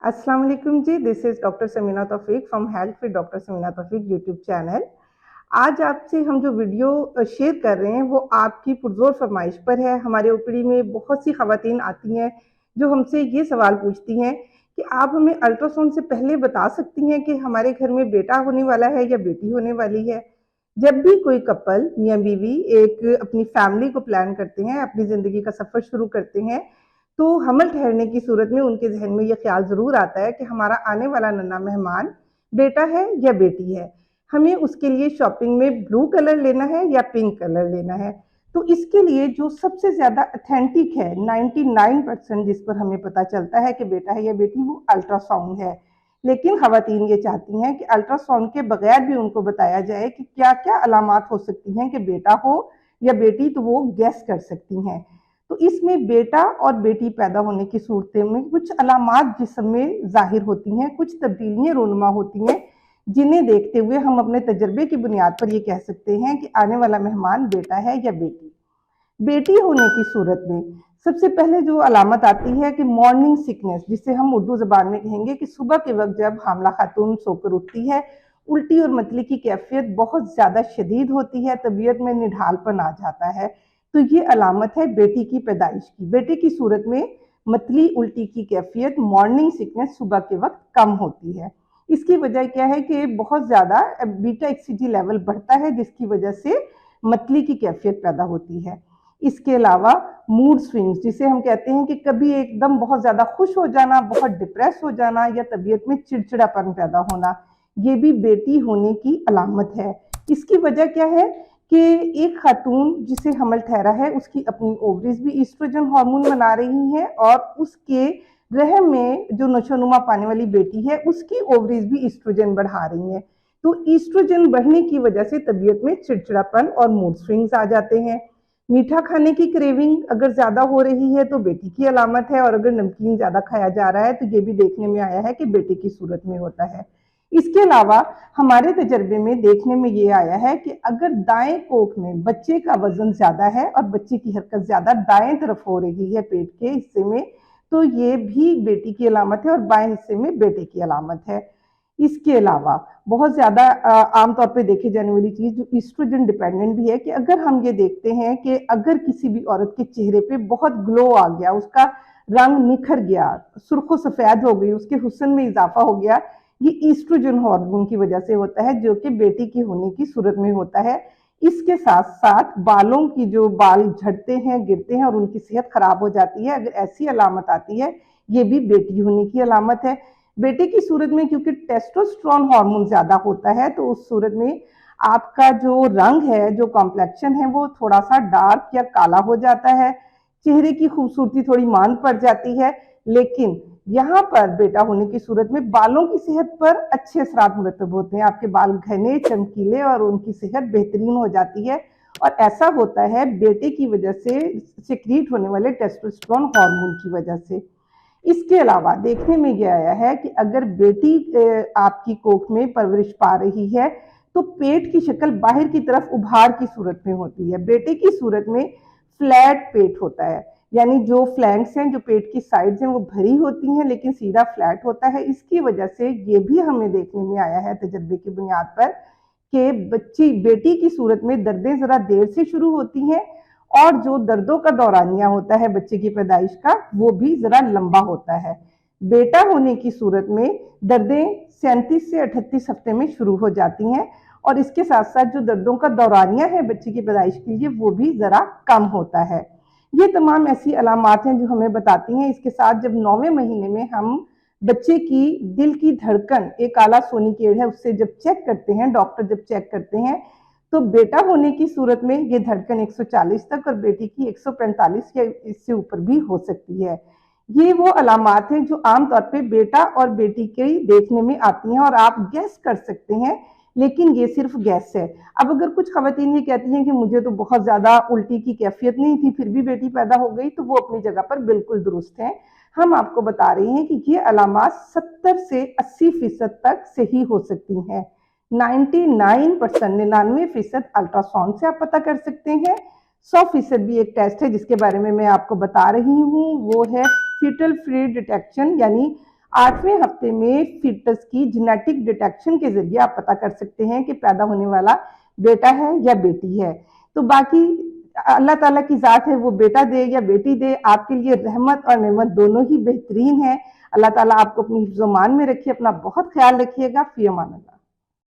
अस्सलाम वालेकुम जी, this is doctor Samina Taufiq from health with doctor Samina Taufiq YouTube channel. आज आपसे हम जो वीडियो शेयर कर रहे हैं वो आपकी पुरज़ोर फरमाइश पर है। हमारे ओपीडी में बहुत सी ख़वातीन आती हैं जो हमसे ये सवाल पूछती हैं कि आप हमें अल्ट्रासाउंड से पहले बता सकती हैं कि हमारे घर में बेटा होने वाला है या बेटी होने वाली है। जब भी कोई कपल मियाँ बीवी एक अपनी फैमिली को प्लान करते हैं, अपनी ज़िंदगी का सफ़र शुरू करते हैं, तो हमल ठहरने की सूरत में उनके ज़हन में ये ख़्याल ज़रूर आता है कि हमारा आने वाला नन्हा मेहमान बेटा है या बेटी है। हमें उसके लिए शॉपिंग में ब्लू कलर लेना है या पिंक कलर लेना है। तो इसके लिए जो सबसे ज़्यादा ऑथेंटिक है, 99% जिस पर हमें पता चलता है कि बेटा है या बेटी, वो अल्ट्रासाउंड है। लेकिन ख़वातीन ये चाहती हैं कि अल्ट्रासाउंड के बगैर भी उनको बताया जाए कि क्या-क्या अलामात हो सकती हैं कि बेटा हो या बेटी, तो वो गेस कर सकती हैं। तो इसमें बेटा और बेटी पैदा होने की सूरतें में कुछ अलामात जिस्म में ज़ाहिर होती हैं, कुछ तब्दीलियाँ रूनुमा होती हैं, जिन्हें देखते हुए हम अपने तजर्बे की बुनियाद पर ये कह सकते हैं कि आने वाला मेहमान बेटा है या बेटी। बेटी होने की सूरत में सबसे पहले जो अलामत आती है कि मॉर्निंग सिकनेस, जिसे हम उर्दू ज़बान में कहेंगे कि सुबह के वक्त जब हामला खातून सोकर उठती है, उल्टी और मतली की कैफियत बहुत ज़्यादा शदीद होती है, तबीयत में निढालपन आ जाता है। तो ये अलामत है बेटी की पैदाइश की। बेटे की सूरत में मतली, उल्टी की कैफियत, मॉर्निंग सिकनेस सुबह के वक्त कम होती है। इसकी वजह क्या है कि बहुत ज़्यादा बीटा एक्सीजी लेवल बढ़ता है, जिसकी वजह से मतली की कैफियत पैदा होती है। इसके अलावा मूड स्विंग्स, जिसे हम कहते हैं कि कभी एकदम बहुत ज़्यादा खुश हो जाना, बहुत डिप्रेस हो जाना या तबीयत में चिड़चिड़ापन पैदा होना, ये भी बेटी होने की अलामत है। इसकी वजह क्या है कि एक खातून जिसे हमल ठहरा है, उसकी अपनी ओवरीज भी ईस्ट्रोजन हार्मोन बना रही हैं और उसके रहम में जो नशोनुमा पाने वाली बेटी है, उसकी ओवरीज भी ईस्ट्रोजन बढ़ा रही हैं। तो ईस्ट्रोजन बढ़ने की वजह से तबीयत में चिड़चिड़ापन और मूड स्विंग्स आ जाते हैं। मीठा खाने की क्रेविंग अगर ज़्यादा हो रही है तो बेटी की अलामत है, और अगर नमकीन ज़्यादा खाया जा रहा है तो ये भी देखने में आया है कि बेटे की सूरत में होता है। इसके अलावा हमारे तजर्बे में देखने में ये आया है कि अगर दाएं कोख में बच्चे का वजन ज़्यादा है और बच्चे की हरकत ज़्यादा दाएं तरफ हो रही है पेट के हिस्से में, तो ये भी बेटी की अलामत है और बाएं हिस्से में बेटे की अलामत है। इसके अलावा बहुत ज़्यादा आमतौर पे देखी जाने वाली चीज़ जो ईस्ट्रोजन डिपेंडेंट भी है कि अगर हम ये देखते हैं कि अगर किसी भी औरत के चेहरे पे बहुत ग्लो आ गया, उसका रंग निखर गया, सुर्ख सफ़ेद हो गई, उसके हुस्न में इजाफा हो गया, ये ईस्ट्रोजन हार्मोन की वजह से होता है, जो कि बेटी की होने की सूरत में होता है। इसके साथ साथ बालों की जो बाल झड़ते हैं, गिरते हैं और उनकी सेहत खराब हो जाती है, अगर ऐसी अलामत आती है, ये भी बेटी होने की अलामत है। बेटे की सूरत में क्योंकि टेस्टोस्टेरोन हार्मोन ज्यादा होता है, तो उस सूरत में आपका जो रंग है, जो कॉम्प्लेक्शन है, वो थोड़ा सा डार्क या काला हो जाता है, चेहरे की खूबसूरती थोड़ी मांद पड़ जाती है। लेकिन यहाँ पर बेटा होने की सूरत में बालों की सेहत पर अच्छे असरात मुरतब होते हैं, आपके बाल घने, चमकीले और उनकी सेहत बेहतरीन हो जाती है। और ऐसा होता है बेटे की वजह से सिक्रीट होने वाले टेस्टोस्टेरोन हार्मोन की वजह से। इसके अलावा देखने में ये आया है कि अगर बेटी आपकी कोख में परवरिश पा रही है, तो पेट की शक्ल बाहर की तरफ उभार की सूरत में होती है। बेटे की सूरत में फ्लैट पेट होता है, यानी जो फ्लैंक्स हैं, जो पेट की साइड्स हैं, वो भरी होती हैं लेकिन सीधा फ्लैट होता है। इसकी वजह से ये भी हमें देखने में आया है तजर्बे की बुनियाद पर कि बच्ची बेटी की सूरत में दर्दें ज़रा देर से शुरू होती हैं, और जो दर्दों का दौरानिया होता है बच्चे की पैदाइश का, वो भी ज़रा लंबा होता है। बेटा होने की सूरत में दर्दें 37 से 38 हफ्ते में शुरू हो जाती हैं, और इसके साथ साथ जो दर्दों का दौरानिया है बच्चे की पैदाइश के लिए, वो भी ज़रा कम होता है। ये तमाम ऐसी अलामात हैं जो हमें बताती हैं। इसके साथ जब 9वें महीने में हम बच्चे की दिल की धड़कन, एक आला सोनिकेड है, उससे जब चेक करते हैं, डॉक्टर जब चेक करते हैं, तो बेटा होने की सूरत में ये धड़कन 140 तक और बेटी की 145 या इससे ऊपर भी हो सकती है। ये वो अलामात हैं जो आमतौर पे बेटा और बेटी के देखने में आती हैं और आप गैस कर सकते हैं, लेकिन ये सिर्फ गैस है। अब अगर कुछ खवातीन ये कहती हैं कि मुझे तो बहुत ज़्यादा उल्टी की कैफियत नहीं थी, फिर भी बेटी पैदा हो गई, तो वो अपनी जगह पर बिल्कुल दुरुस्त हैं। हम आपको बता रहे हैं कि ये अलामात 70 से 80% तक सही हो सकती हैं। 99%, 99% अल्ट्रासाउंड से आप पता कर सकते हैं। 100% भी एक टेस्ट है जिसके बारे में मैं आपको बता रही हूँ, वो है फीटल फ्री डिटेक्शन, यानी 8वें हफ्ते में फीटस की जेनेटिक डिटेक्शन के जरिए आप पता कर सकते हैं कि पैदा होने वाला बेटा है या बेटी है। तो बाकी अल्लाह ताला की ज़ात है, वो बेटा दे या बेटी दे, आपके लिए रहमत और नेमत दोनों ही बेहतरीन है। अल्लाह ताला आपको अपनी हिफ्ज़-ओ-मान में रखिए, अपना बहुत ख्याल रखिएगा। फ़ी अमान अल्लाह।